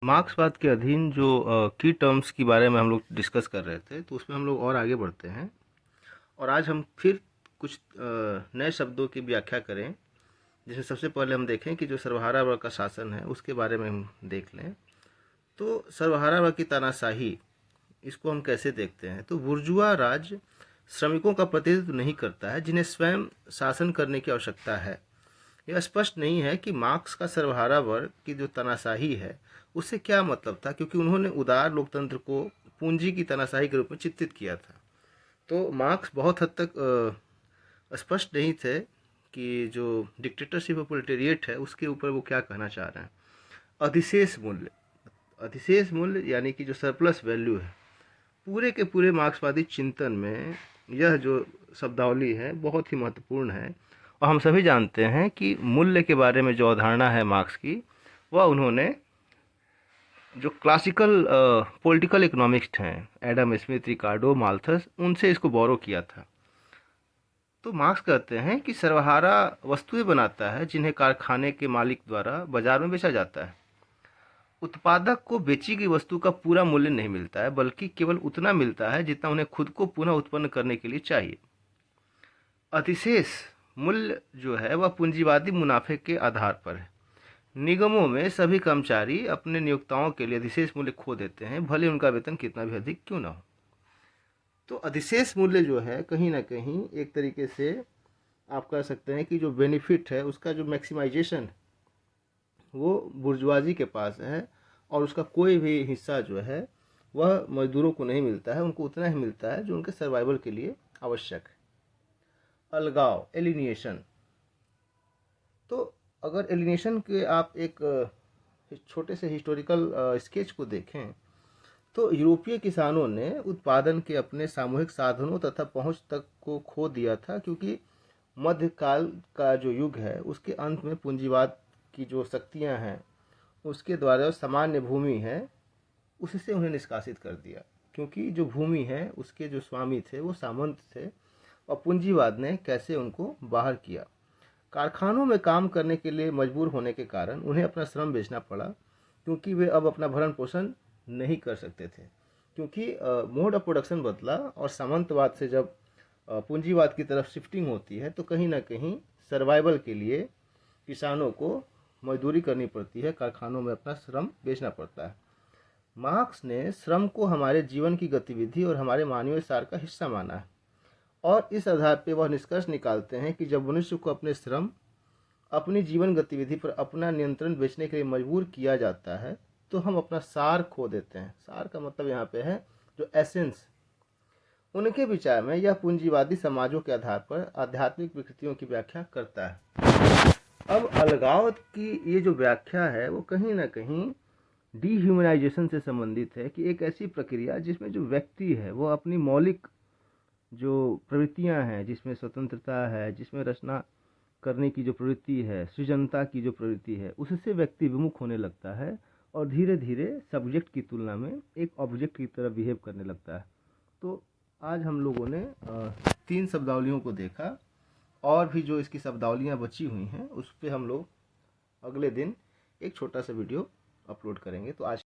मार्क्सवाद के अधीन जो की टर्म्स के बारे में हम लोग डिस्कस कर रहे थे, तो उसमें हम लोग और आगे बढ़ते हैं और आज हम फिर कुछ नए शब्दों की व्याख्या करें, जिसमें सबसे पहले हम देखें कि जो सर्वहारा वर्ग का शासन है उसके बारे में हम देख लें। तो सर्वहारा वर्ग की तानाशाही, इसको हम कैसे देखते हैं? तो बुर्जुआ राज श्रमिकों का प्रतिनिधित्व नहीं करता है, जिन्हें स्वयं शासन करने की आवश्यकता है। यह स्पष्ट नहीं है कि मार्क्स का सर्वहारा वर्ग की जो तानाशाही है उससे क्या मतलब था, क्योंकि उन्होंने उदार लोकतंत्र को पूंजी की तानाशाही के रूप में चित्रित किया था। तो मार्क्स बहुत हद तक स्पष्ट नहीं थे कि जो डिक्टेटरशिप और प्रोलेटेरिएट है उसके ऊपर वो क्या कहना चाह रहे हैं। अधिशेष मूल्य, अधिशेष मूल्य यानी कि जो सरप्लस वैल्यू है, पूरे के पूरे मार्क्सवादी चिंतन में यह जो शब्दावली है बहुत ही महत्वपूर्ण है। और हम सभी जानते हैं कि मूल्य के बारे में जो अवधारणा है मार्क्स की, वह उन्होंने जो क्लासिकल पॉलिटिकल इकोनॉमिक्स हैं, एडम स्मिथ, रिकार्डो, माल्थस, उनसे इसको बोरो किया था। तो मार्क्स कहते हैं कि सर्वहारा वस्तुएं बनाता है जिन्हें कारखाने के मालिक द्वारा बाजार में बेचा जाता है। उत्पादक को बेची गई वस्तु का पूरा मूल्य नहीं मिलता है, बल्कि केवल उतना मिलता है जितना उन्हें खुद को पुनः उत्पन्न करने के लिए चाहिए। अधिशेष मूल्य जो है वह पूंजीवादी मुनाफे के आधार पर है। निगमों में सभी कर्मचारी अपने नियोक्ताओं के लिए अधिशेष मूल्य खो देते हैं, भले उनका वेतन कितना भी अधिक क्यों ना हो। तो अधिशेष मूल्य जो है कहीं ना कहीं एक तरीके से आप कह सकते हैं कि जो बेनिफिट है उसका जो मैक्सिमाइजेशन वो बुर्जुआजी के पास है, और उसका कोई भी हिस्सा जो है वह मजदूरों को नहीं मिलता है, उनको उतना ही मिलता है जो उनके सर्वाइवल के लिए आवश्यक है। अलगाव, एलिनिएशन। तो अगर एलिनेशन के आप एक छोटे से हिस्टोरिकल स्केच को देखें, तो यूरोपीय किसानों ने उत्पादन के अपने सामूहिक साधनों तथा पहुंच तक को खो दिया था, क्योंकि मध्यकाल का जो युग है उसके अंत में पूंजीवाद की जो शक्तियां हैं उसके द्वारा सामान्य भूमि है उससे उन्हें निष्कासित कर दिया, क्योंकि जो भूमि है उसके जो स्वामी थे वो सामंत थे, और पूंजीवाद ने कैसे उनको बाहर किया। कारखानों में काम करने के लिए मजबूर होने के कारण उन्हें अपना श्रम बेचना पड़ा, क्योंकि वे अब अपना भरण पोषण नहीं कर सकते थे, क्योंकि मोड ऑफ प्रोडक्शन बदला और सामंतवाद से जब पूंजीवाद की तरफ शिफ्टिंग होती है तो कहीं ना कहीं सर्वाइवल के लिए किसानों को मजदूरी करनी पड़ती है, कारखानों में अपना श्रम बेचना पड़ता है। मार्क्स ने श्रम को हमारे जीवन की गतिविधि और हमारे मानवीय सार का हिस्सा माना है, और इस आधार पर वह निष्कर्ष निकालते हैं कि जब मनुष्य को अपने श्रम, अपनी जीवन गतिविधि पर अपना नियंत्रण बेचने के लिए मजबूर किया जाता है तो हम अपना सार खो देते हैं। सार का मतलब यहाँ पे है जो एसेंस। उनके विचार में यह पूंजीवादी समाजों के आधार पर आध्यात्मिक विकृतियों की व्याख्या करता है। अब अलगाव की ये जो व्याख्या है वो कहीं ना कहीं डीह्यूमनाइजेशन से संबंधित है, कि एक ऐसी प्रक्रिया जिसमें जो व्यक्ति है वो अपनी मौलिक जो प्रवृत्तियां हैं, जिसमें स्वतंत्रता है, जिसमें रचना करने की जो प्रवृत्ति है, सृजनता की जो प्रवृत्ति है, उससे व्यक्ति विमुख होने लगता है और धीरे धीरे सब्जेक्ट की तुलना में एक ऑब्जेक्ट की तरह बिहेव करने लगता है। तो आज हम लोगों ने 3 शब्दावलियों को देखा, और भी जो इसकी शब्दावलियाँ बची हुई हैं उस पर हम लोग अगले दिन एक छोटा सा वीडियो अपलोड करेंगे। तो आज